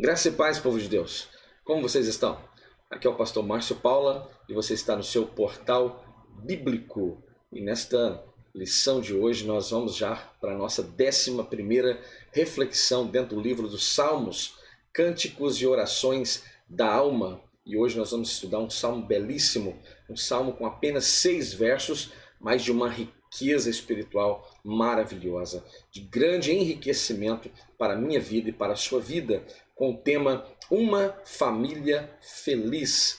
Graça e paz, povo de Deus. Como vocês estão? Aqui é o pastor Márcio Paula e você está no seu portal bíblico. E nesta lição de hoje nós vamos já para a nossa 11ª reflexão dentro do livro dos Salmos, Cânticos e Orações da Alma. E hoje nós vamos estudar um salmo belíssimo, um salmo com apenas 6 versos, mas de uma riqueza espiritual maravilhosa, de grande enriquecimento para a minha vida e para a sua vida, com o tema Uma Família Feliz.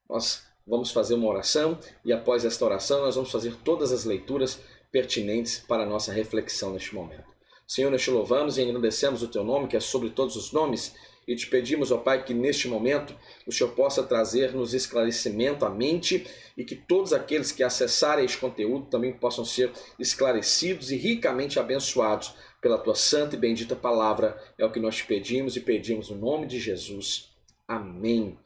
Nós vamos fazer uma oração e após esta oração nós vamos fazer todas as leituras pertinentes para a nossa reflexão neste momento. Senhor, nós te louvamos e engrandecemos o teu nome, que é sobre todos os nomes, e te pedimos, ó Pai, que neste momento o Senhor possa trazer-nos esclarecimento à mente e que todos aqueles que acessarem este conteúdo também possam ser esclarecidos e ricamente abençoados pela tua santa e bendita palavra. É o que nós te pedimos e pedimos no nome de Jesus. Amém.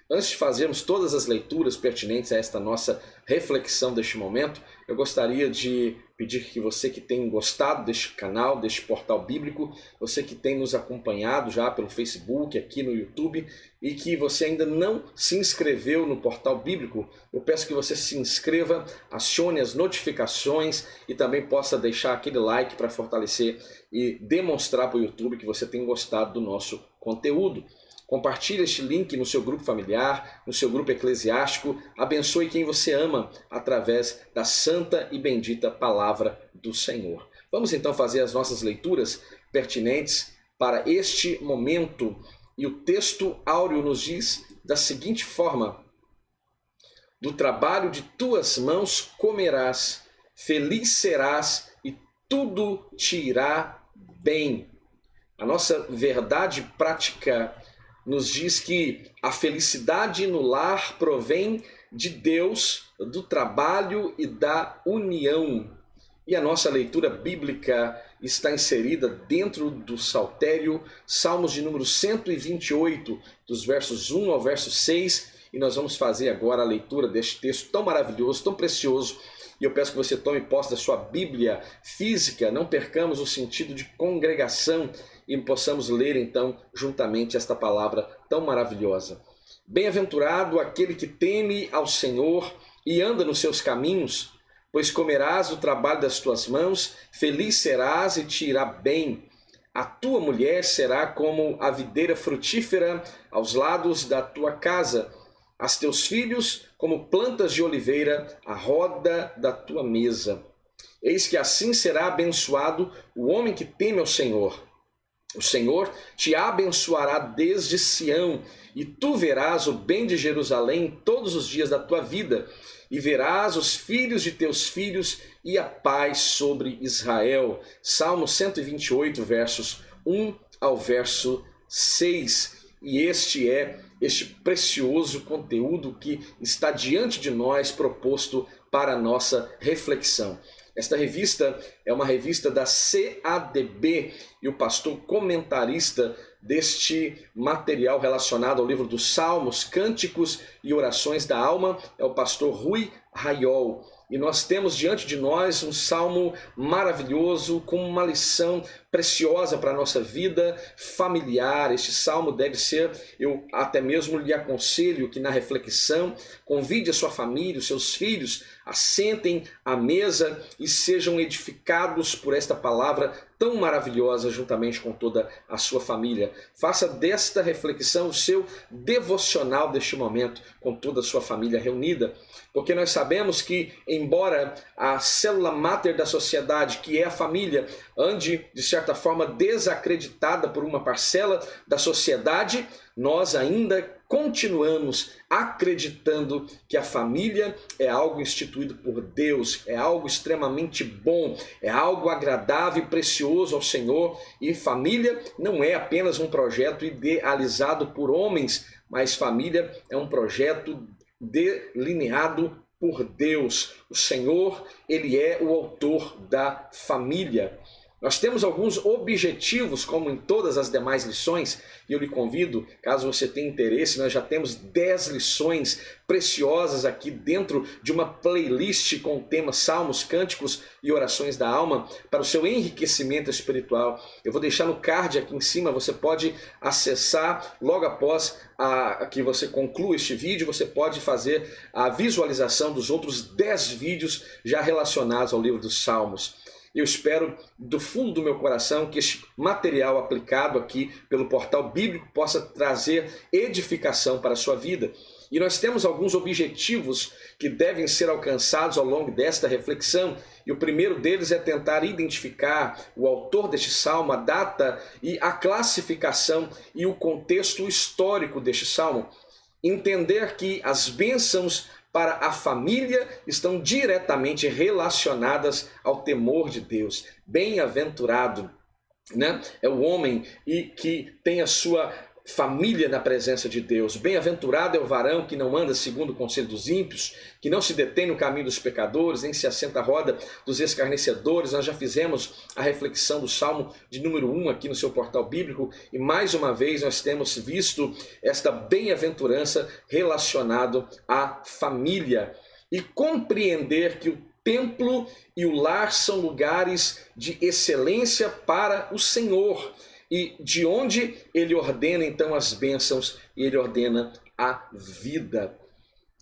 Antes de fazermos todas as leituras pertinentes a esta nossa reflexão deste momento, eu gostaria de pedir que você que tem gostado deste canal, deste portal bíblico, você que tem nos acompanhado já pelo Facebook, aqui no YouTube, e que você ainda não se inscreveu no portal bíblico, eu peço que você se inscreva, acione as notificações e também possa deixar aquele like para fortalecer e demonstrar para o YouTube que você tem gostado do nosso conteúdo. Compartilhe este link no seu grupo familiar, no seu grupo eclesiástico. Abençoe quem você ama através da santa e bendita palavra do Senhor. Vamos então fazer as nossas leituras pertinentes para este momento. E o texto áureo nos diz da seguinte forma: do trabalho de tuas mãos comerás, feliz serás e tudo te irá bem. A nossa verdade prática nos diz que a felicidade no lar provém de Deus, do trabalho e da união. E a nossa leitura bíblica está inserida dentro do Saltério, Salmos de número 128, dos versos 1 ao verso 6. E nós vamos fazer agora a leitura deste texto tão maravilhoso, tão precioso. E eu peço que você tome posse da sua Bíblia física, não percamos o sentido de congregação e possamos ler então juntamente esta palavra tão maravilhosa. Bem-aventurado aquele que teme ao Senhor e anda nos seus caminhos, pois comerás o trabalho das tuas mãos, feliz serás e te irá bem. A tua mulher será como a videira frutífera aos lados da tua casa, as teus filhos como plantas de oliveira à roda da tua mesa. Eis que assim será abençoado o homem que teme ao Senhor. O Senhor te abençoará desde Sião, e tu verás o bem de Jerusalém todos os dias da tua vida, e verás os filhos de teus filhos e a paz sobre Israel. Salmo 128, versos 1 ao verso 6. E este é este precioso conteúdo que está diante de nós proposto para a nossa reflexão. Esta revista é uma revista da CADB e o pastor comentarista deste material relacionado ao livro dos Salmos, Cânticos e Orações da Alma é o pastor Rui Raiol. E nós temos diante de nós um salmo maravilhoso, com uma lição preciosa para a nossa vida familiar. Este salmo deve ser, eu até mesmo lhe aconselho que na reflexão, convide a sua família, os seus filhos, assentem à mesa e sejam edificados por esta palavra tão maravilhosa juntamente com toda a sua família. Faça desta reflexão o seu devocional deste momento com toda a sua família reunida, porque nós sabemos que, embora a célula máter da sociedade, que é a família, ande, de certa forma, desacreditada por uma parcela da sociedade, nós ainda continuamos acreditando que a família é algo instituído por Deus, é algo extremamente bom, é algo agradável e precioso ao Senhor. E família não é apenas um projeto idealizado por homens, mas família é um projeto delineado por Deus. O Senhor, Ele é o autor da família. Nós temos alguns objetivos, como em todas as demais lições, e eu lhe convido, caso você tenha interesse, nós já temos 10 lições preciosas aqui dentro de uma playlist com o tema Salmos, Cânticos e Orações da Alma, para o seu enriquecimento espiritual. Eu vou deixar no card aqui em cima, você pode acessar logo após que você conclua este vídeo, você pode fazer a visualização dos outros 10 vídeos já relacionados ao livro dos Salmos. Eu espero do fundo do meu coração que este material aplicado aqui pelo Portal Bíblico possa trazer edificação para a sua vida. E nós temos alguns objetivos que devem ser alcançados ao longo desta reflexão. E o primeiro deles é tentar identificar o autor deste salmo, a data e a classificação e o contexto histórico deste salmo. Entender que as bênçãos para a família estão diretamente relacionadas ao temor de Deus. Bem-aventurado, né, é o homem que tem a sua família na presença de Deus. Bem-aventurado é o varão que não anda segundo o conselho dos ímpios, que não se detém no caminho dos pecadores, nem se assenta à roda dos escarnecedores. Nós já fizemos a reflexão do Salmo de número 1 aqui no seu portal bíblico, e mais uma vez nós temos visto esta bem-aventurança relacionado à família. E compreender que o templo e o lar são lugares de excelência para o Senhor, e de onde ele ordena então as bênçãos e ele ordena a vida.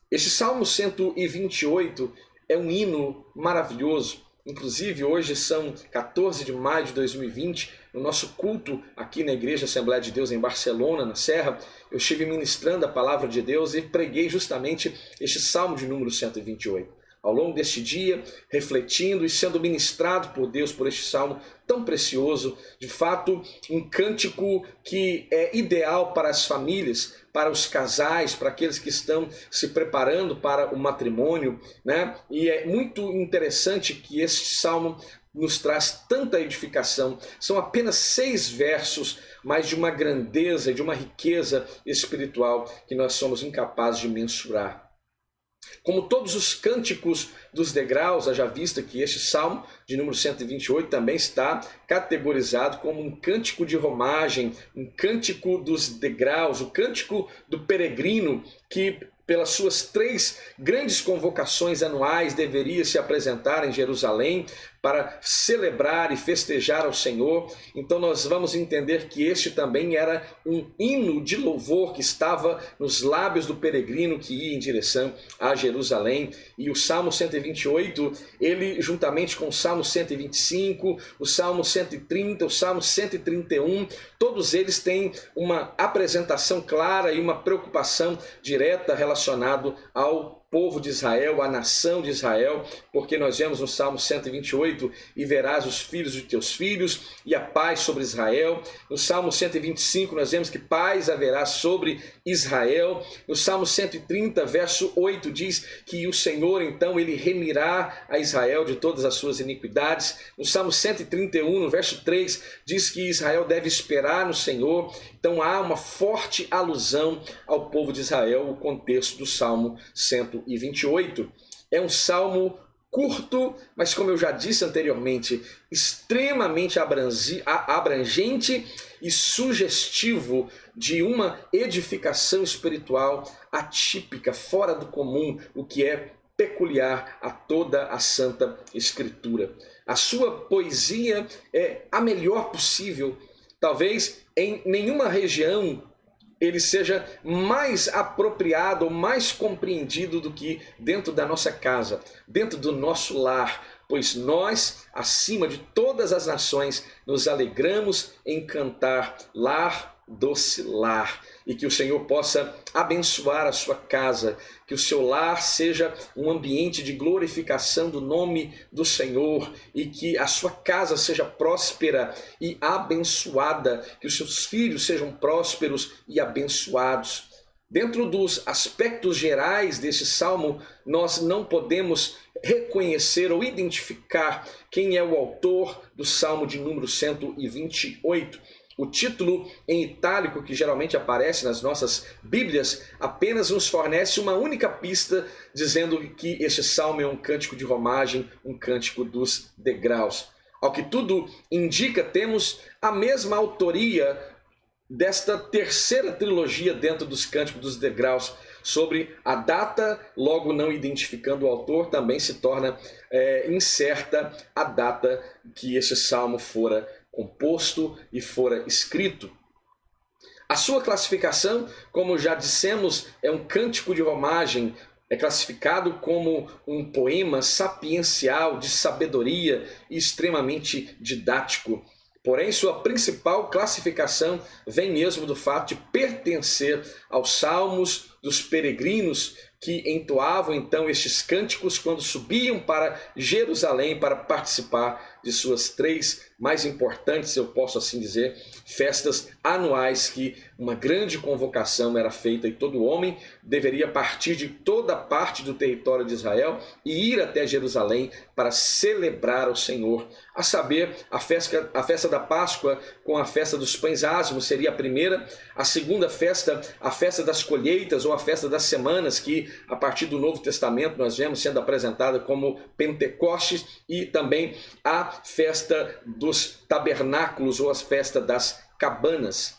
Este Salmo 128 é um hino maravilhoso. Inclusive hoje são 14 de maio de 2020, no nosso culto aqui na Igreja Assembleia de Deus em Barcelona, na Serra, eu estive ministrando a palavra de Deus e preguei justamente este Salmo de número 128. Ao longo deste dia, refletindo e sendo ministrado por Deus por este salmo tão precioso, de fato, um cântico que é ideal para as famílias, para os casais, para aqueles que estão se preparando para o matrimônio, né? E é muito interessante que este salmo nos traz tanta edificação. São apenas 6 versos, mas de uma grandeza, de uma riqueza espiritual que nós somos incapazes de mensurar. Como todos os cânticos dos degraus, haja vista que este salmo de número 128 também está categorizado como um cântico de romagem, um cântico dos degraus, o cântico do peregrino que, pelas suas 3 grandes convocações anuais, deveria se apresentar em Jerusalém para celebrar e festejar ao Senhor. Então nós vamos entender que este também era um hino de louvor que estava nos lábios do peregrino que ia em direção a Jerusalém. E o Salmo 128, ele juntamente com o Salmo 125, o Salmo 130, o Salmo 131, todos eles têm uma apresentação clara e uma preocupação direta relacionado ao povo de Israel, a nação de Israel, porque nós vemos no Salmo 128, e verás os filhos de teus filhos, e a paz sobre Israel. No Salmo 125, nós vemos que paz haverá sobre Israel. No Salmo 130, verso 8, diz que o Senhor, então, ele remirá a Israel de todas as suas iniquidades. No Salmo 131, no verso 3, diz que Israel deve esperar no Senhor. Então há uma forte alusão ao povo de Israel, o contexto do Salmo 128. É um salmo curto, mas como eu já disse anteriormente, extremamente abrangente e sugestivo de uma edificação espiritual atípica, fora do comum, o que é peculiar a toda a Santa Escritura. A sua poesia é a melhor possível. Talvez em nenhuma região ele seja mais apropriado ou mais compreendido do que dentro da nossa casa, dentro do nosso lar, pois nós, acima de todas as nações, nos alegramos em cantar lar, doce lar, e que o Senhor possa abençoar a sua casa, que o seu lar seja um ambiente de glorificação do nome do Senhor, e que a sua casa seja próspera e abençoada, que os seus filhos sejam prósperos e abençoados. Dentro dos aspectos gerais desse salmo, nós não podemos reconhecer ou identificar quem é o autor do salmo de número 128. O título em itálico, que geralmente aparece nas nossas Bíblias, apenas nos fornece uma única pista, dizendo que este salmo é um cântico de romagem, um cântico dos degraus. Ao que tudo indica, temos a mesma autoria desta terceira trilogia dentro dos Cânticos dos Degraus. Sobre a data, logo não identificando o autor, também se torna incerta a data que este salmo fora composto e fora escrito. A sua classificação, como já dissemos, é um cântico de romagem, é classificado como um poema sapiencial, de sabedoria e extremamente didático. Porém, sua principal classificação vem mesmo do fato de pertencer aos salmos dos peregrinos que entoavam então estes cânticos quando subiam para Jerusalém para participar de suas 3 mais importantes, eu posso assim dizer, festas anuais, que uma grande convocação era feita e todo homem deveria partir de toda parte do território de Israel e ir até Jerusalém para celebrar o Senhor. A saber, a festa da Páscoa com a festa dos pães asmos seria a primeira, a segunda festa, a festa das colheitas ou a festa das semanas, que a partir do Novo Testamento nós vemos sendo apresentada como Pentecostes, e também a festa dos tabernáculos ou a festa das cabanas.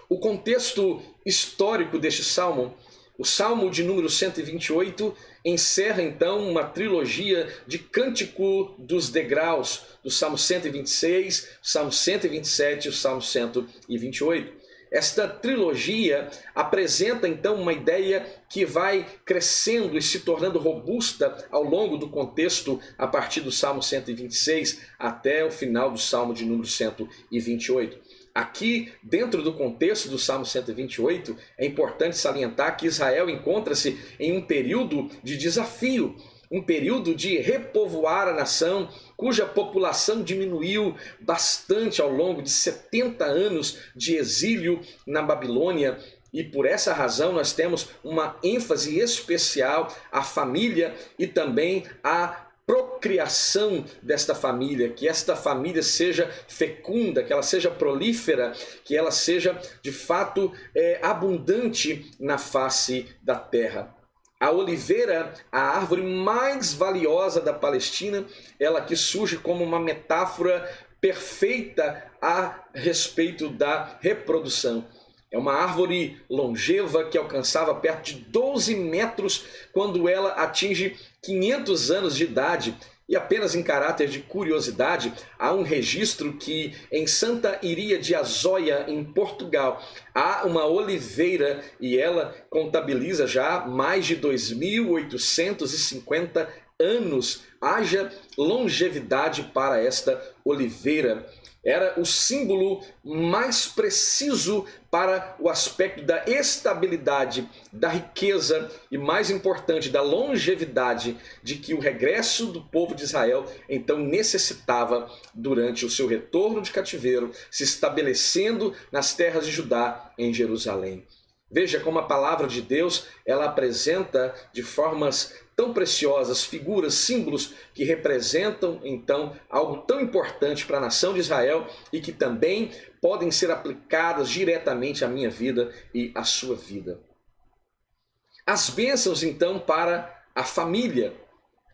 O contexto histórico deste salmo, o salmo de número 128, encerra então uma trilogia de cântico dos degraus, do salmo 126, salmo 127 e o salmo 128. Esta trilogia apresenta então uma ideia que vai crescendo e se tornando robusta ao longo do contexto, a partir do Salmo 126 até o final do Salmo de número 128. Aqui, dentro do contexto do Salmo 128, é importante salientar que Israel encontra-se em um período de desafio, um período de repovoar a nação, cuja população diminuiu bastante ao longo de 70 anos de exílio na Babilônia. E por essa razão nós temos uma ênfase especial à família e também à procriação desta família, que esta família seja fecunda, que ela seja prolífera, que ela seja de fato abundante na face da terra. A oliveira, a árvore mais valiosa da Palestina, ela que surge como uma metáfora perfeita a respeito da reprodução. É uma árvore longeva que alcançava perto de 12 metros quando ela atinge 500 anos de idade. E apenas em caráter de curiosidade, há um registro que em Santa Iria de Azóia, em Portugal, há uma oliveira e ela contabiliza já mais de 2.850 anos. Haja longevidade para esta oliveira. Era o símbolo mais preciso para o aspecto da estabilidade, da riqueza e, mais importante, da longevidade, de que o regresso do povo de Israel então necessitava durante o seu retorno de cativeiro, se estabelecendo nas terras de Judá, em Jerusalém. Veja como a palavra de Deus ela apresenta de formas tão preciosas, figuras, símbolos que representam então algo tão importante para a nação de Israel e que também podem ser aplicadas diretamente à minha vida e à sua vida. As bênçãos então para a família,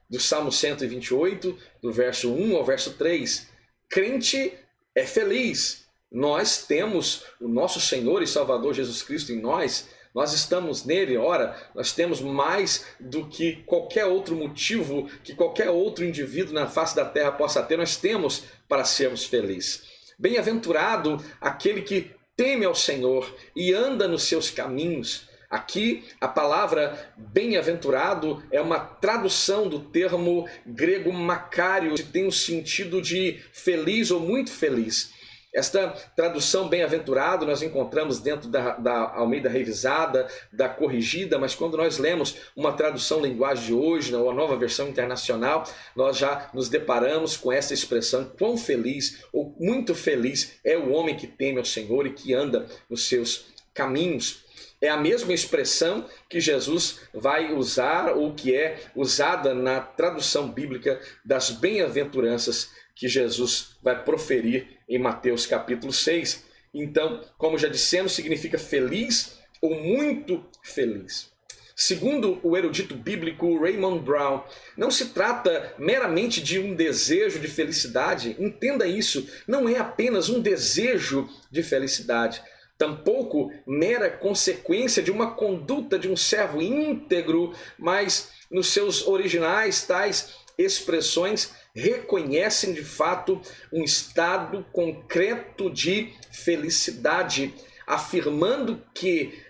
do Salmo 128, do verso 1 ao verso 3. Crente é feliz. Nós temos o nosso Senhor e Salvador Jesus Cristo em nós. Nós estamos nele, ora, nós temos mais do que qualquer outro motivo, que qualquer outro indivíduo na face da terra possa ter, nós temos para sermos felizes. Bem-aventurado aquele que teme ao Senhor e anda nos seus caminhos. Aqui a palavra bem-aventurado é uma tradução do termo grego makarios, que tem o sentido de feliz ou muito feliz. Esta tradução bem-aventurado nós encontramos dentro da Almeida Revisada, da Corrigida, mas quando nós lemos uma tradução linguagem de hoje, ou a Nova Versão Internacional, nós já nos deparamos com essa expressão: quão feliz ou muito feliz é o homem que teme ao Senhor e que anda nos seus caminhos. É a mesma expressão que Jesus vai usar, ou que é usada na tradução bíblica das bem-aventuranças que Jesus vai proferir em Mateus capítulo 6. Então, como já dissemos, significa feliz ou muito feliz. Segundo o erudito bíblico Raymond Brown, não se trata meramente de um desejo de felicidade, entenda isso, não é apenas um desejo de felicidade, tampouco mera consequência de uma conduta de um servo íntegro, mas nos seus originais tais expressões reconhecem de fato um estado concreto de felicidade, afirmando que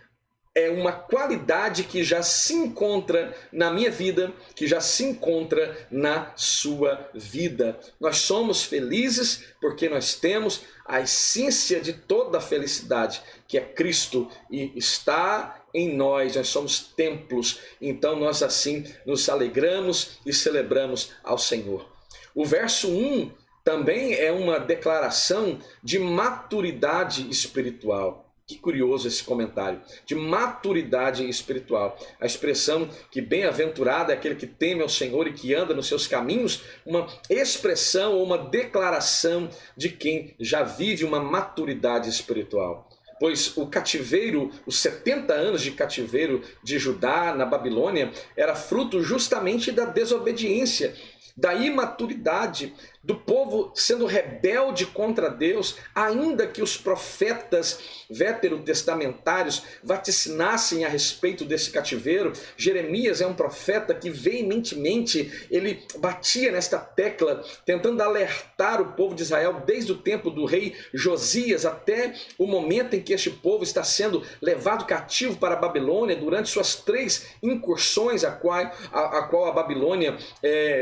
é uma qualidade que já se encontra na minha vida, que já se encontra na sua vida. Nós somos felizes porque nós temos a essência de toda a felicidade, que é Cristo, e está em nós. Nós somos templos, então nós assim nos alegramos e celebramos ao Senhor. O verso 1 também é uma declaração de maturidade espiritual. Que curioso esse comentário, de maturidade espiritual. A expressão que bem-aventurado é aquele que teme ao Senhor e que anda nos seus caminhos, uma expressão ou uma declaração de quem já vive uma maturidade espiritual. Pois o cativeiro, os 70 anos de cativeiro de Judá na Babilônia, era fruto justamente da desobediência, da imaturidade, do povo sendo rebelde contra Deus, ainda que os profetas veterotestamentários vaticinassem a respeito desse cativeiro. Jeremias é um profeta que veementemente ele batia nesta tecla, tentando alertar o povo de Israel desde o tempo do rei Josias até o momento em que este povo está sendo levado cativo para a Babilônia durante suas 3 incursões a qual a Babilônia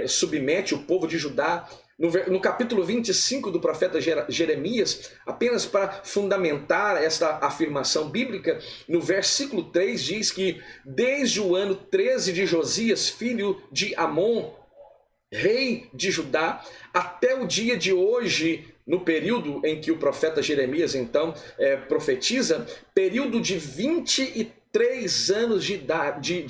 submete o povo de Judá. No capítulo 25 do profeta Jeremias, apenas para fundamentar esta afirmação bíblica, no versículo 3 diz que desde o ano 13 de Josias, filho de Amon, rei de Judá, até o dia de hoje, no período em que o profeta Jeremias então profetiza, período de 23 anos de idade,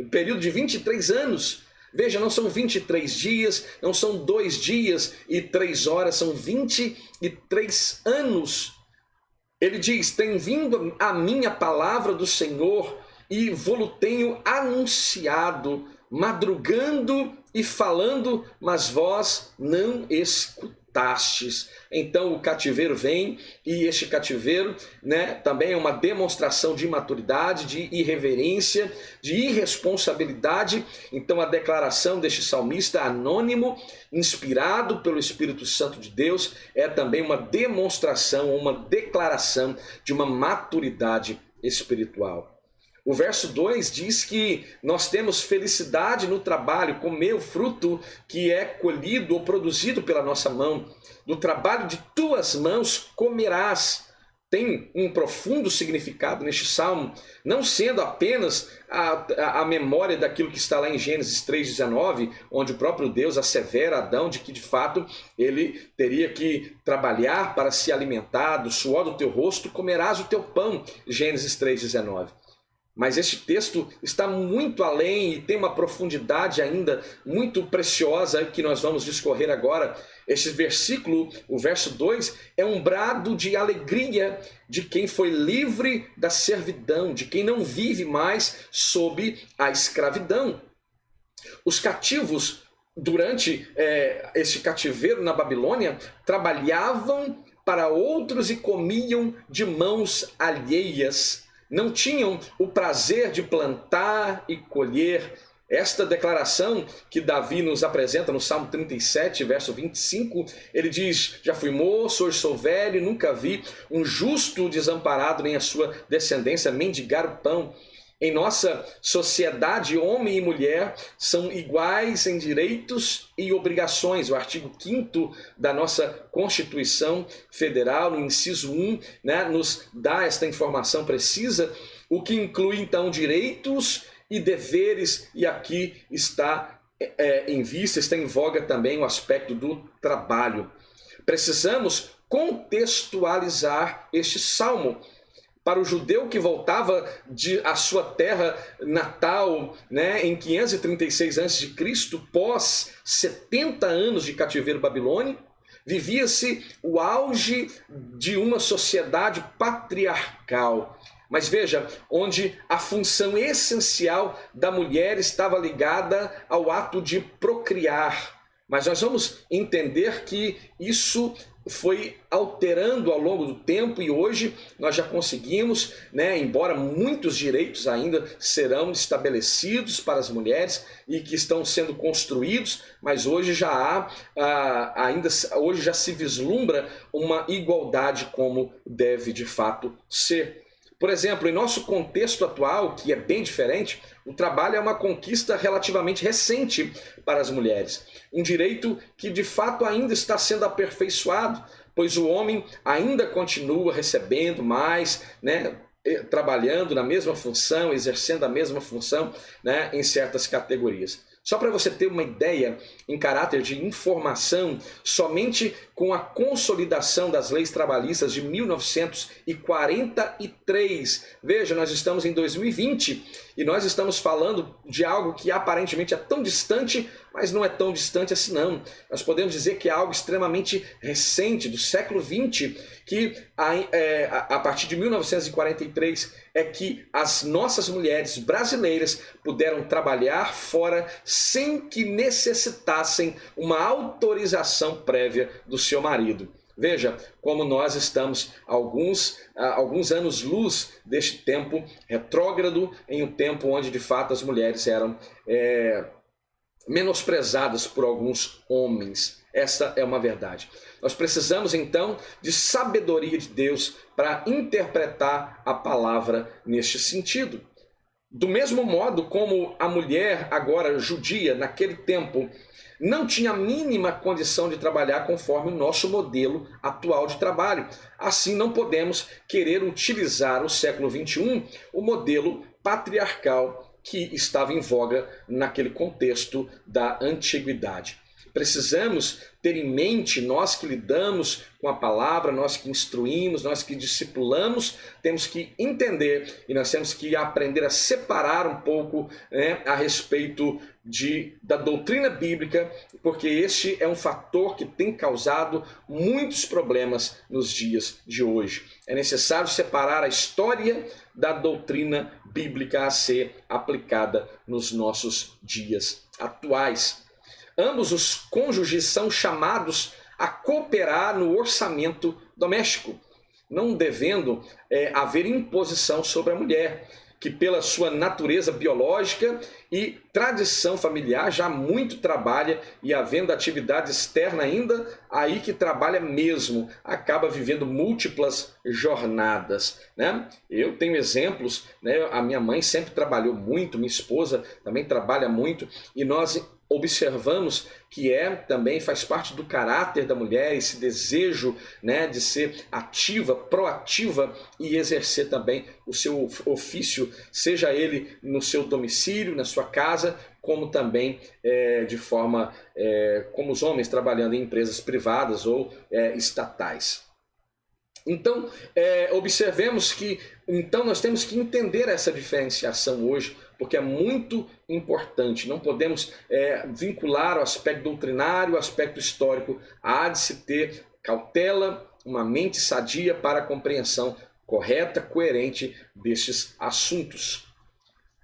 período de 23 anos. Veja, não são 23 dias, não são 2 dias e 3 horas, são 23 anos. Ele diz: tem vindo a minha palavra do Senhor e vou-lo tenho anunciado, madrugando e falando, mas vós não escutastes. Então o cativeiro vem, e este cativeiro, também é uma demonstração de imaturidade, de irreverência, de irresponsabilidade. Então a declaração deste salmista anônimo, inspirado pelo Espírito Santo de Deus, é também uma demonstração, uma declaração de uma maturidade espiritual. O verso 2 diz que nós temos felicidade no trabalho, comer o fruto que é colhido ou produzido pela nossa mão. Do trabalho de tuas mãos comerás. Tem um profundo significado neste salmo, não sendo apenas a memória daquilo que está lá em Gênesis 3,19, onde o próprio Deus assevera a Adão de que de fato ele teria que trabalhar para se alimentar, do suor do teu rosto comerás o teu pão, Gênesis 3,19. Mas este texto está muito além e tem uma profundidade ainda muito preciosa que nós vamos discorrer agora. Este versículo, o verso 2, é um brado de alegria de quem foi livre da servidão, de quem não vive mais sob a escravidão. Os cativos, durante este cativeiro na Babilônia, trabalhavam para outros e comiam de mãos alheias. Não tinham o prazer de plantar e colher. Esta declaração que Davi nos apresenta no Salmo 37, verso 25, ele diz: já fui moço, hoje sou velho, nunca vi um justo desamparado, nem a sua descendência mendigar o pão. Em nossa sociedade, homem e mulher são iguais em direitos e obrigações. O artigo 5º da nossa Constituição Federal, no inciso 1, nos dá esta informação precisa, o que inclui então direitos e deveres, e aqui está em vista, está em voga também o aspecto do trabalho. Precisamos contextualizar este salmo. Para o judeu que voltava à sua terra natal, em 536 a.C., pós 70 anos de cativeiro babilônico, vivia-se o auge de uma sociedade patriarcal. Mas veja, onde a função essencial da mulher estava ligada ao ato de procriar. Mas nós vamos entender que isso foi alterando ao longo do tempo e hoje nós já conseguimos, embora muitos direitos ainda serão estabelecidos para as mulheres e que estão sendo construídos, mas hoje já há, hoje já se vislumbra uma igualdade como deve de fato ser. Por exemplo, em nosso contexto atual, que é bem diferente, o trabalho é uma conquista relativamente recente para as mulheres. Um direito que de fato ainda está sendo aperfeiçoado, pois o homem ainda continua recebendo mais, trabalhando na mesma função, exercendo a mesma função, em certas categorias. Só para você ter uma ideia, em caráter de informação, somente com a consolidação das leis trabalhistas de 1943, veja, nós estamos em 2020 e nós estamos falando de algo que aparentemente é tão distante, mas não é tão distante assim não. Nós podemos dizer que é algo extremamente recente, do século XX, que a partir de 1943 é que as nossas mulheres brasileiras puderam trabalhar fora sem que necessitassem uma autorização prévia do seu marido. Veja como nós estamos alguns anos-luz deste tempo retrógrado, em um tempo onde de fato as mulheres eram menosprezadas por alguns homens. Esta é uma verdade. Nós precisamos então de sabedoria de Deus para interpretar a palavra neste sentido. Do mesmo modo como a mulher agora judia naquele tempo não tinha a mínima condição de trabalhar conforme o nosso modelo atual de trabalho. Assim não podemos querer utilizar no século XXI o modelo patriarcal que estava em voga naquele contexto da antiguidade. Precisamos ter em mente, nós que lidamos com a palavra, nós que instruímos, nós que discipulamos, temos que entender e nós temos que aprender a separar um pouco a respeito da doutrina bíblica, porque este é um fator que tem causado muitos problemas nos dias de hoje. É necessário separar a história da doutrina bíblica a ser aplicada nos nossos dias atuais. Ambos os cônjuges são chamados a cooperar no orçamento doméstico, não devendo haver imposição sobre a mulher, que pela sua natureza biológica e tradição familiar já muito trabalha e havendo atividade externa ainda, aí que trabalha mesmo, acaba vivendo múltiplas jornadas. Eu tenho exemplos, a minha mãe sempre trabalhou muito, minha esposa também trabalha muito e nós observamos que também faz parte do caráter da mulher esse desejo de ser ativa, proativa e exercer também o seu ofício, seja ele no seu domicílio, na sua casa, como também de forma como os homens trabalhando em empresas privadas ou estatais. Então, observemos que nós temos que entender essa diferenciação hoje, porque é muito importante. Não podemos vincular o aspecto doutrinário, o aspecto histórico. Há de se ter cautela, uma mente sadia para a compreensão correta, coerente destes assuntos.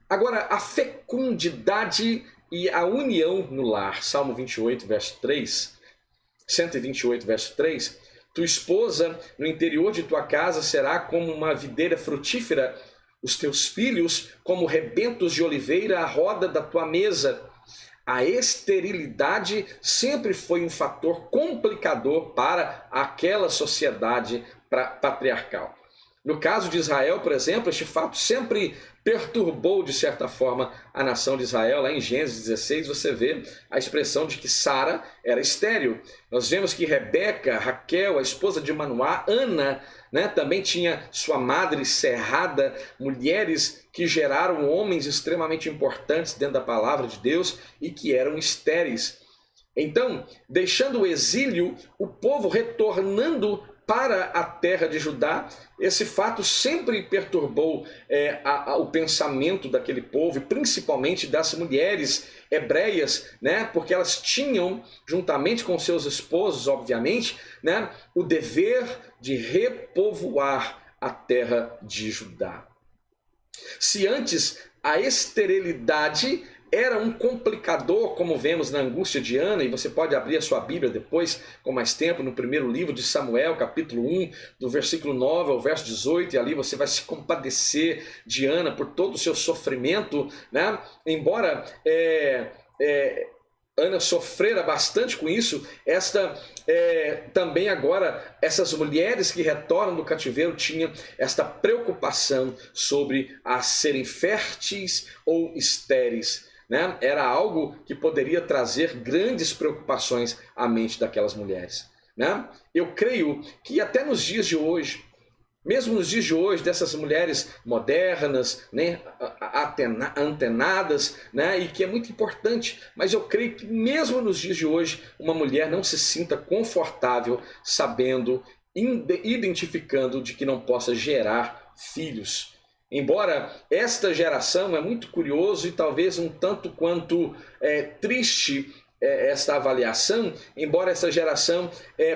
Agora, a fecundidade e a união no lar. Salmo 28, verso 3. 128, verso 3. Tua esposa no interior de tua casa será como uma videira frutífera, os teus filhos como rebentos de oliveira à roda da tua mesa. A esterilidade sempre foi um fator complicador para aquela sociedade patriarcal. No caso de Israel, por exemplo, este fato sempre perturbou, de certa forma, a nação de Israel. Lá em Gênesis 16, você vê a expressão de que Sara era estéril. Nós vemos que Rebeca, Raquel, a esposa de Manoá, Ana, também tinha sua madre cerrada, mulheres que geraram homens extremamente importantes dentro da palavra de Deus e que eram estéreis. Então, deixando o exílio, o povo retornando para a terra de Judá, esse fato sempre perturbou o pensamento daquele povo, principalmente das mulheres hebreias, porque elas tinham, juntamente com seus esposos, obviamente, o dever de repovoar a terra de Judá. Se antes a esterilidade era um complicador, como vemos na angústia de Ana, e você pode abrir a sua Bíblia depois, com mais tempo, no primeiro livro de Samuel, capítulo 1, do versículo 9 ao verso 18, e ali você vai se compadecer de Ana por todo o seu sofrimento, né? Embora Ana sofrera bastante com isso, também agora essas mulheres que retornam do cativeiro tinham esta preocupação sobre as serem férteis ou estéreis, né? Era algo que poderia trazer grandes preocupações à mente daquelas mulheres, né? Eu creio que até nos dias de hoje, mesmo nos dias de hoje, dessas mulheres modernas, né, antenadas, né, e que é muito importante, mas eu creio que mesmo nos dias de hoje, uma mulher não se sinta confortável sabendo, identificando de que não possa gerar filhos. Embora esta geração é muito curioso e talvez um tanto quanto triste esta avaliação, embora essa geração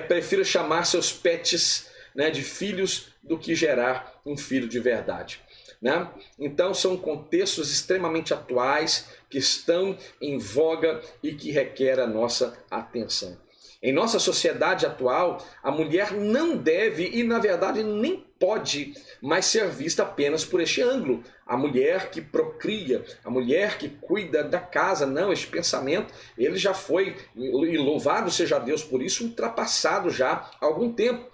prefira chamar seus pets, né, de filhos do que gerar um filho de verdade, né? Então são contextos extremamente atuais que estão em voga e que requer a nossa atenção. Em nossa sociedade atual, a mulher não deve e, na verdade, nem pode mais ser vista apenas por este ângulo. A mulher que procria, a mulher que cuida da casa. Não, este pensamento ele já foi, e louvado seja Deus por isso, ultrapassado já há algum tempo.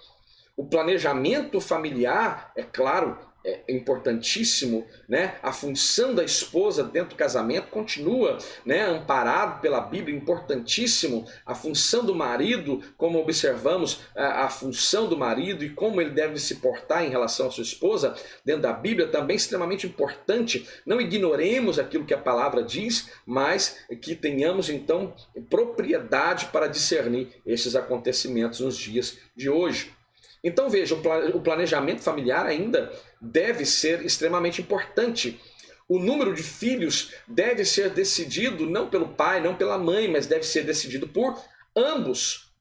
O planejamento familiar, é claro, é importantíssimo, né? A função da esposa dentro do casamento continua, né, amparado pela Bíblia, importantíssimo. A função do marido, como observamos a função do marido e como ele deve se portar em relação à sua esposa, dentro da Bíblia, também é extremamente importante. Não ignoremos aquilo que a palavra diz, mas que tenhamos então propriedade para discernir esses acontecimentos nos dias de hoje. Então veja, o planejamento familiar ainda deve ser extremamente importante. O número de filhos deve ser decidido não pelo pai, não pela mãe, mas deve ser decidido por ambos.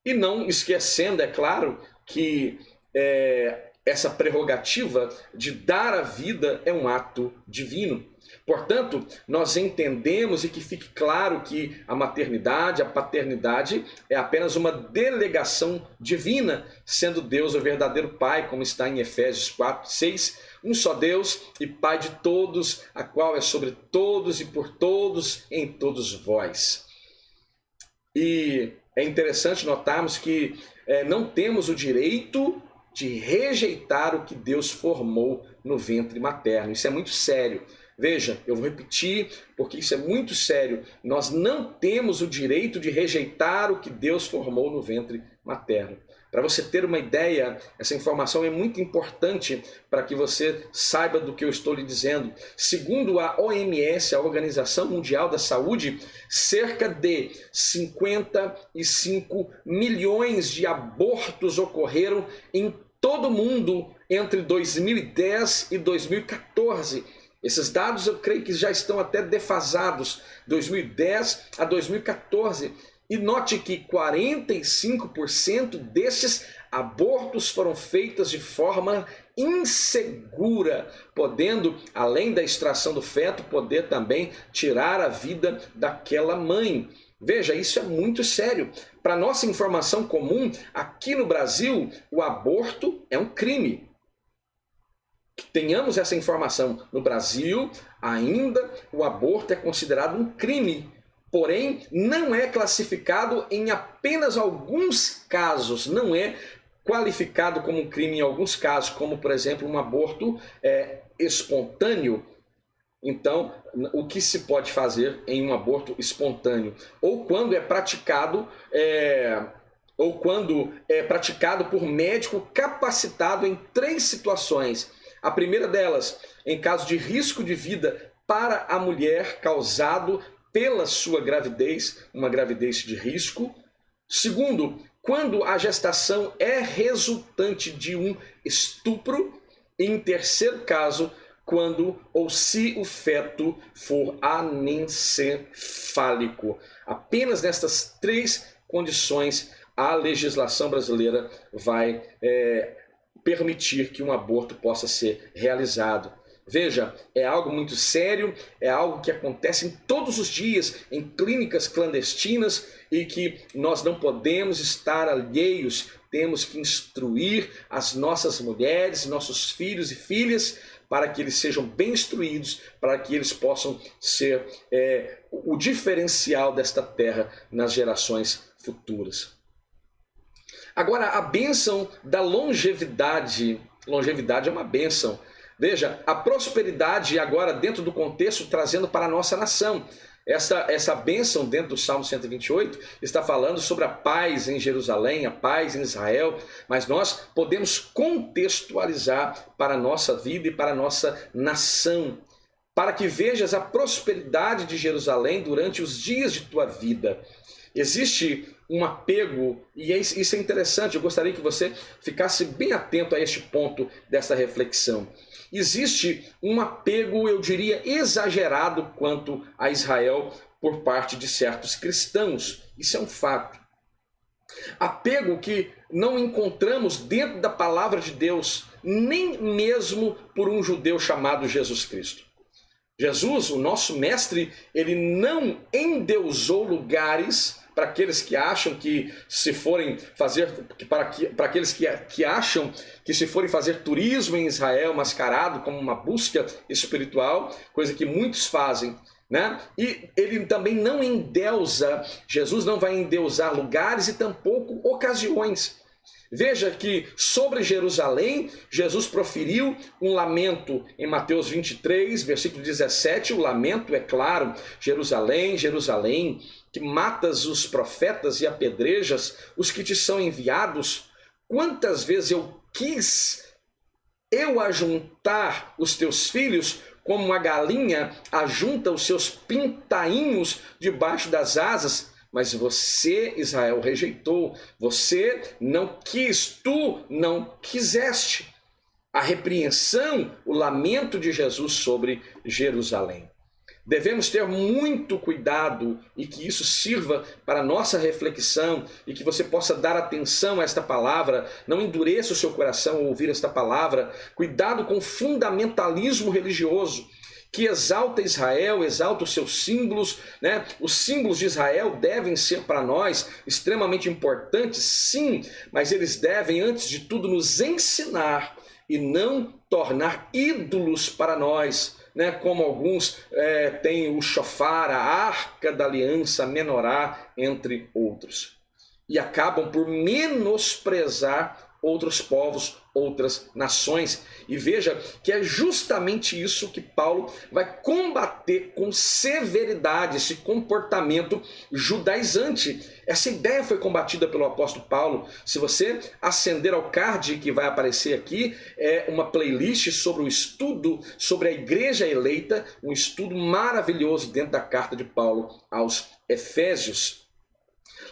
E não esquecendo, é claro, que essa prerrogativa de dar a vida é um ato divino. Portanto, nós entendemos e que fique claro que a maternidade, a paternidade é apenas uma delegação divina, sendo Deus o verdadeiro Pai, como está em Efésios 4:6, um só Deus e Pai de todos, a qual é sobre todos e por todos em todos vós. E é interessante notarmos que não temos o direito de rejeitar o que Deus formou no ventre materno. Isso é muito sério. Veja, eu vou repetir, porque isso é muito sério. Nós não temos o direito de rejeitar o que Deus formou no ventre materno. Para você ter uma ideia, essa informação é muito importante para que você saiba do que eu estou lhe dizendo. Segundo a OMS, a Organização Mundial da Saúde, cerca de 55 milhões de abortos ocorreram em todo o mundo entre 2010 e 2014. Esses dados eu creio que já estão até defasados, 2010 a 2014. E note que 45% desses abortos foram feitos de forma insegura, podendo, além da extração do feto, poder também tirar a vida daquela mãe. Veja, isso é muito sério. Para nossa informação comum, aqui no Brasil, o aborto é um crime. Que tenhamos essa informação. No Brasil, ainda o aborto é considerado um crime, porém não é classificado em apenas alguns casos, não é qualificado como um crime em alguns casos, como por exemplo um aborto espontâneo. Então, o que se pode fazer em um aborto espontâneo? Ou quando é praticado por médico capacitado em 3 situações. A primeira delas, em caso de risco de vida para a mulher causado pela sua gravidez, uma gravidez de risco. Segundo, quando a gestação é resultante de um estupro. E em terceiro caso, quando ou se o feto for anencefálico. Apenas nestas 3 condições a legislação brasileira vai permitir que um aborto possa ser realizado. Veja, é algo muito sério, é algo que acontece em todos os dias, em clínicas clandestinas, e que nós não podemos estar alheios. Temos que instruir as nossas mulheres, nossos filhos e filhas, para que eles sejam bem instruídos, para que eles possam ser o diferencial desta terra nas gerações futuras. Agora, a bênção da longevidade. Longevidade é uma bênção. Veja, a prosperidade agora dentro do contexto trazendo para a nossa nação. Essa bênção dentro do Salmo 128 está falando sobre a paz em Jerusalém, a paz em Israel, mas nós podemos contextualizar para a nossa vida e para a nossa nação, para que vejas a prosperidade de Jerusalém durante os dias de tua vida. Existe um apego, e isso é interessante, eu gostaria que você ficasse bem atento a este ponto dessa reflexão. Existe um apego, eu diria, exagerado quanto a Israel por parte de certos cristãos. Isso é um fato. Apego que não encontramos dentro da palavra de Deus, nem mesmo por um judeu chamado Jesus Cristo. Jesus, o nosso mestre, ele não endeusou lugares para aqueles que acham que se forem fazer, para aqueles que acham que se forem fazer turismo em Israel mascarado como uma busca espiritual, coisa que muitos fazem, né? E ele também não endeusa, Jesus não vai endeusar lugares e tampouco ocasiões. Veja que sobre Jerusalém, Jesus proferiu um lamento em Mateus 23, versículo 17, o lamento é claro: Jerusalém, Jerusalém, que matas os profetas e apedrejas os que te são enviados, quantas vezes eu quis ajuntar os teus filhos, como uma galinha ajunta os seus pintainhos debaixo das asas, mas você, Israel, rejeitou, você não quis, tu não quiseste. A repreensão, o lamento de Jesus sobre Jerusalém. Devemos ter muito cuidado e que isso sirva para a nossa reflexão e que você possa dar atenção a esta palavra, não endureça o seu coração ao ouvir esta palavra. Cuidado com o fundamentalismo religioso que exalta Israel, exalta os seus símbolos, né? Os símbolos de Israel devem ser para nós extremamente importantes, sim, mas eles devem, antes de tudo, nos ensinar e não tornar ídolos para nós, né? Como alguns têm o shofar, a arca da aliança, a menorá, entre outros. E acabam por menosprezar outros povos, outras nações. E veja que é justamente isso que Paulo vai combater com severidade, esse comportamento judaizante. Essa ideia foi combatida pelo apóstolo Paulo. Se você acender ao card que vai aparecer aqui, é uma playlist sobre o estudo sobre a igreja eleita, um estudo maravilhoso dentro da carta de Paulo aos Efésios.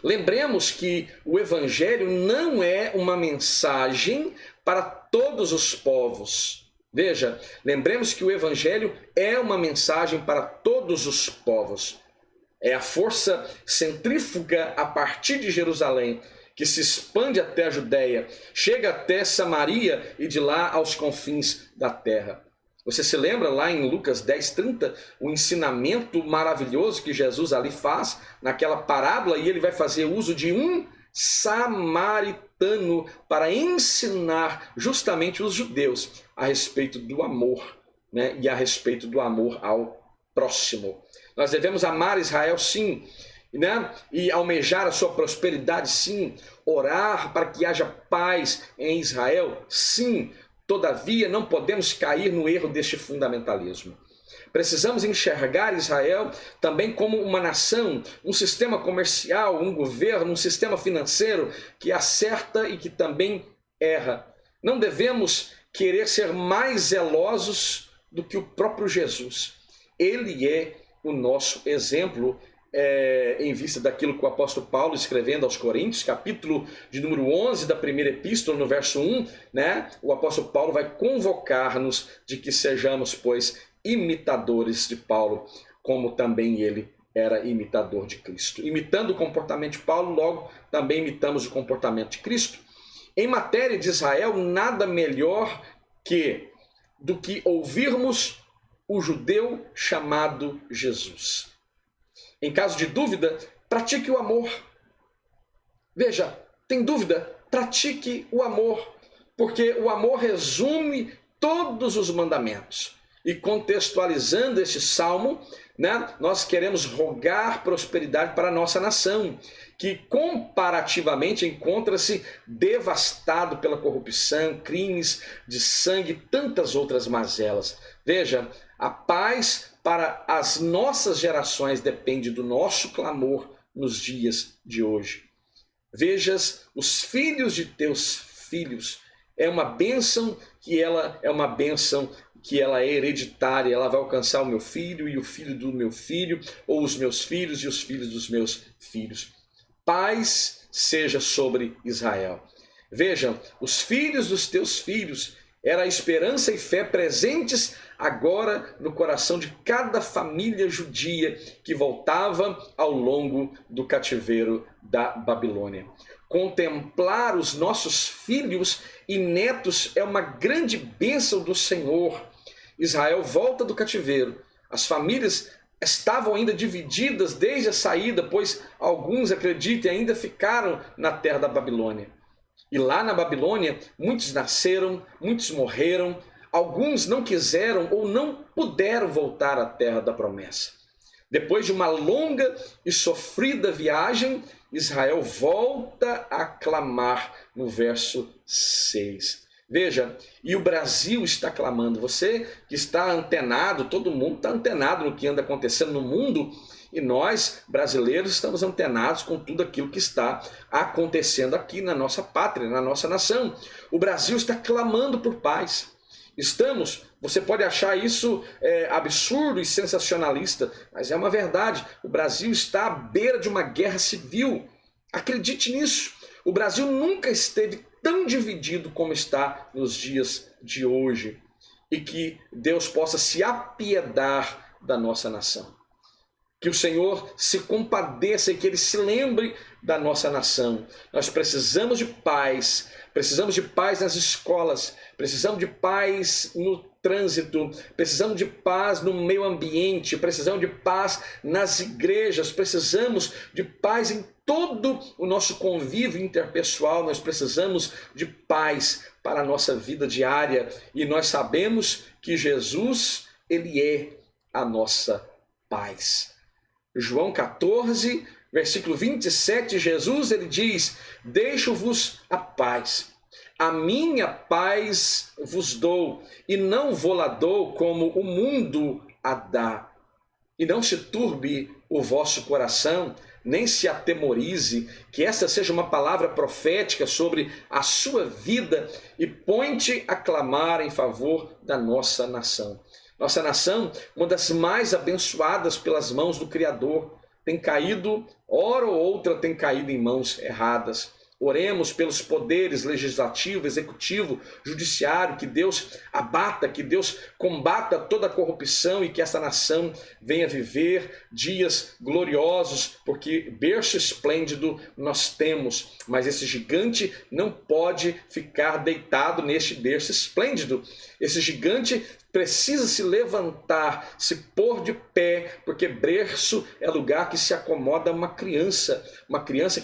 Lembremos que o Evangelho não é uma mensagem para todos os povos. Veja, lembremos que o Evangelho é uma mensagem para todos os povos. É a força centrífuga a partir de Jerusalém, que se expande até a Judéia, chega até Samaria e de lá aos confins da terra. Você se lembra lá em Lucas 10:30, o ensinamento maravilhoso que Jesus ali faz naquela parábola, e ele vai fazer uso de um samaritano para ensinar justamente os judeus a respeito do amor, né? E a respeito do amor ao próximo. Nós devemos amar Israel, sim, né? E almejar a sua prosperidade, sim. Orar para que haja paz em Israel, sim. Todavia, não podemos cair no erro deste fundamentalismo. Precisamos enxergar Israel também como uma nação, um sistema comercial, um governo, um sistema financeiro que acerta e que também erra. Não devemos querer ser mais zelosos do que o próprio Jesus. Ele é o nosso exemplo, em vista daquilo que o apóstolo Paulo, escrevendo aos Coríntios, capítulo de número 11 da primeira epístola, no verso 1, né, o apóstolo Paulo vai convocar-nos de que sejamos, pois, imitadores de Paulo, como também ele era imitador de Cristo. Imitando o comportamento de Paulo, logo também imitamos o comportamento de Cristo. Em matéria de Israel, nada melhor que do que ouvirmos o judeu chamado Jesus. Em caso de dúvida, pratique o amor. Veja, tem dúvida? Pratique o amor, porque o amor resume todos os mandamentos. E contextualizando este salmo, nós queremos rogar prosperidade para a nossa nação, que comparativamente encontra-se devastado pela corrupção, crimes de sangue e tantas outras mazelas. Veja, a paz para as nossas gerações depende do nosso clamor nos dias de hoje. Vejas os filhos de teus filhos. É uma bênção que ela é hereditária. Ela vai alcançar o meu filho e o filho do meu filho, ou os meus filhos e os filhos dos meus filhos. Paz seja sobre Israel. Vejam, os filhos dos teus filhos era a esperança e fé presentes agora no coração de cada família judia que voltava ao longo do cativeiro da Babilônia. Contemplar os nossos filhos e netos é uma grande bênção do Senhor. Israel volta do cativeiro. As famílias estavam ainda divididas desde a saída, pois alguns, acreditem, ainda ficaram na terra da Babilônia. E lá na Babilônia, muitos nasceram, muitos morreram, alguns não quiseram ou não puderam voltar à terra da promessa. Depois de uma longa e sofrida viagem, Israel volta a clamar no verso 6. Veja, e o Brasil está clamando. Você que está antenado, todo mundo está antenado no que anda acontecendo no mundo, e nós, brasileiros, estamos antenados com tudo aquilo que está acontecendo aqui na nossa pátria, na nossa nação. O Brasil está clamando por paz. Você pode achar isso absurdo e sensacionalista, mas é uma verdade. O Brasil está à beira de uma guerra civil. Acredite nisso. O Brasil nunca esteve tão dividido como está nos dias de hoje. E que Deus possa se apiedar da nossa nação. Que o Senhor se compadeça e que Ele se lembre da nossa nação. Nós precisamos de paz nas escolas, precisamos de paz no trânsito, precisamos de paz no meio ambiente, precisamos de paz nas igrejas, precisamos de paz em todo o nosso convívio interpessoal, nós precisamos de paz para a nossa vida diária. E nós sabemos que Jesus, Ele é a nossa paz. João 14, versículo 27, Jesus ele diz: deixo-vos a paz, a minha paz vos dou, e não vou-la dou como o mundo a dá. E não se turbe o vosso coração, nem se atemorize, que esta seja uma palavra profética sobre a sua vida, e põe-te a clamar em favor da nossa nação. Nossa nação, uma das mais abençoadas pelas mãos do Criador, tem caído, hora ou outra tem caído em mãos erradas. Oremos pelos poderes legislativo, executivo, judiciário, que Deus abata, que Deus combata toda a corrupção e que essa nação venha viver dias gloriosos, porque berço esplêndido nós temos, mas esse gigante não pode ficar deitado neste berço esplêndido. Esse gigante precisa se levantar, se pôr de pé, porque berço é lugar que se acomoda uma criança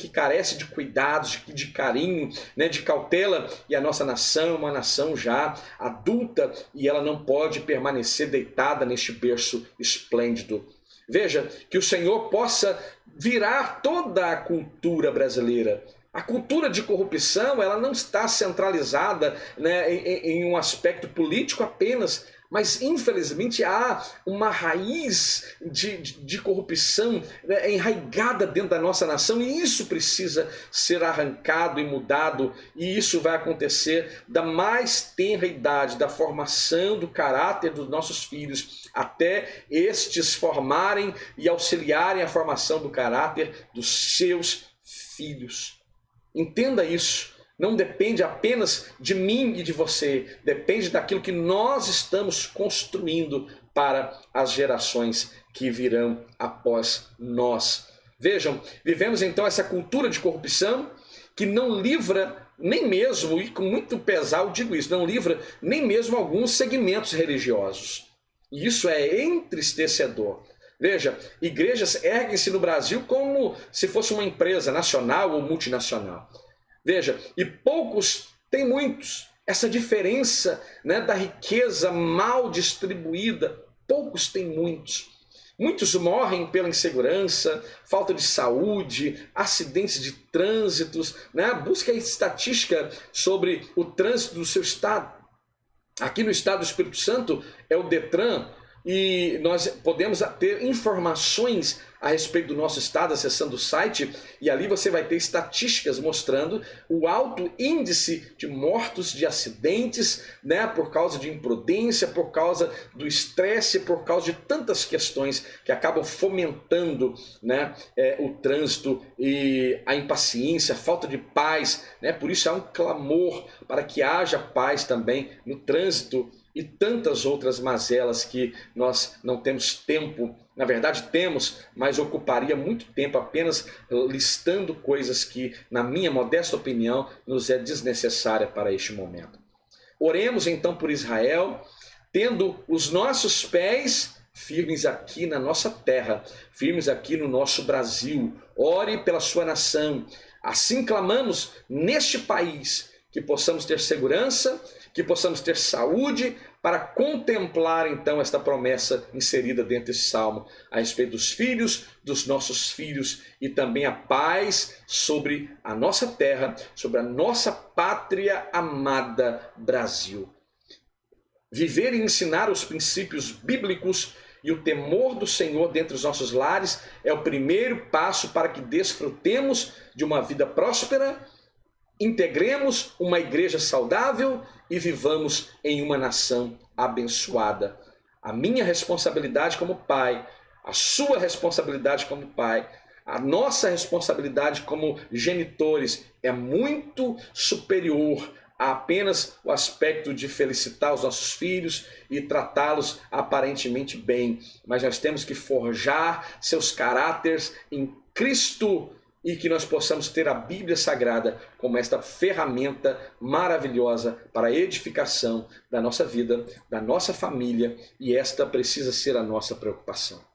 que carece de cuidados, de carinho, de cautela, e a nossa nação é uma nação já adulta e ela não pode permanecer deitada neste berço esplêndido. Veja, que o Senhor possa virar toda a cultura brasileira. A cultura de corrupção ela não está centralizada em um aspecto político apenas, mas infelizmente há uma raiz de corrupção enraigada dentro da nossa nação, e isso precisa ser arrancado e mudado, e isso vai acontecer da mais tenra idade, da formação do caráter dos nossos filhos, até estes formarem e auxiliarem a formação do caráter dos seus filhos. Entenda isso. Não depende apenas de mim e de você, depende daquilo que nós estamos construindo para as gerações que virão após nós. Vejam, vivemos então essa cultura de corrupção que não livra nem mesmo, e com muito pesar eu digo isso, não livra nem mesmo alguns segmentos religiosos. E isso é entristecedor. Veja, igrejas erguem-se no Brasil como se fosse uma empresa nacional ou multinacional. Veja, e poucos têm muitos. Essa diferença, né, da riqueza mal distribuída, poucos têm muitos. Muitos morrem pela insegurança, falta de saúde, acidentes de trânsitos, né? Busca a estatística sobre o trânsito do seu estado. Aqui no estado do Espírito Santo é o Detran, e nós podemos ter informações a respeito do nosso estado acessando o site, e ali você vai ter estatísticas mostrando o alto índice de mortos, de acidentes, né, por causa de imprudência, por causa do estresse, por causa de tantas questões que acabam fomentando, né, o trânsito e a impaciência, a falta de paz, né? Por isso há um clamor para que haja paz também no trânsito e tantas outras mazelas que nós não temos tempo. Na verdade temos, mas ocuparia muito tempo apenas listando coisas que, na minha modesta opinião, nos é desnecessária para este momento. Oremos então por Israel, tendo os nossos pés firmes aqui na nossa terra, firmes aqui no nosso Brasil. Ore pela sua nação. Assim clamamos neste país, que possamos ter segurança, que possamos ter saúde, para contemplar então esta promessa inserida dentro desse salmo, a respeito dos filhos, dos nossos filhos, e também a paz sobre a nossa terra, sobre a nossa pátria amada Brasil. Viver e ensinar os princípios bíblicos e o temor do Senhor dentro dos nossos lares é o primeiro passo para que desfrutemos de uma vida próspera, integremos uma igreja saudável e vivamos em uma nação abençoada. A minha responsabilidade como pai, a sua responsabilidade como pai, a nossa responsabilidade como genitores é muito superior a apenas o aspecto de felicitar os nossos filhos e tratá-los aparentemente bem. Mas nós temos que forjar seus caráteres em Cristo, e que nós possamos ter a Bíblia Sagrada como esta ferramenta maravilhosa para a edificação da nossa vida, da nossa família, e esta precisa ser a nossa preocupação.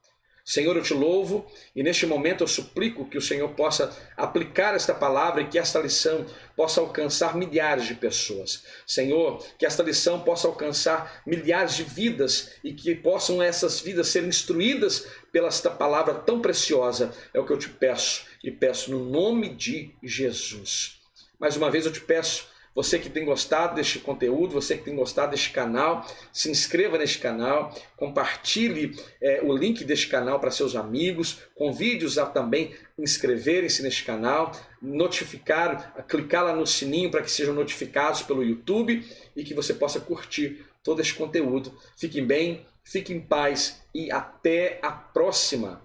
Senhor, eu te louvo, e neste momento eu suplico que o Senhor possa aplicar esta palavra e que esta lição possa alcançar milhares de pessoas. Senhor, que esta lição possa alcançar milhares de vidas e que possam essas vidas ser instruídas pela esta palavra tão preciosa. É o que eu te peço, e peço no nome de Jesus. Mais uma vez eu te peço, você que tem gostado deste conteúdo, você que tem gostado deste canal, se inscreva neste canal, compartilhe o link deste canal para seus amigos, convide-os a também inscreverem-se neste canal, clicar lá no sininho para que sejam notificados pelo YouTube e que você possa curtir todo este conteúdo. Fiquem bem, fiquem em paz e até a próxima!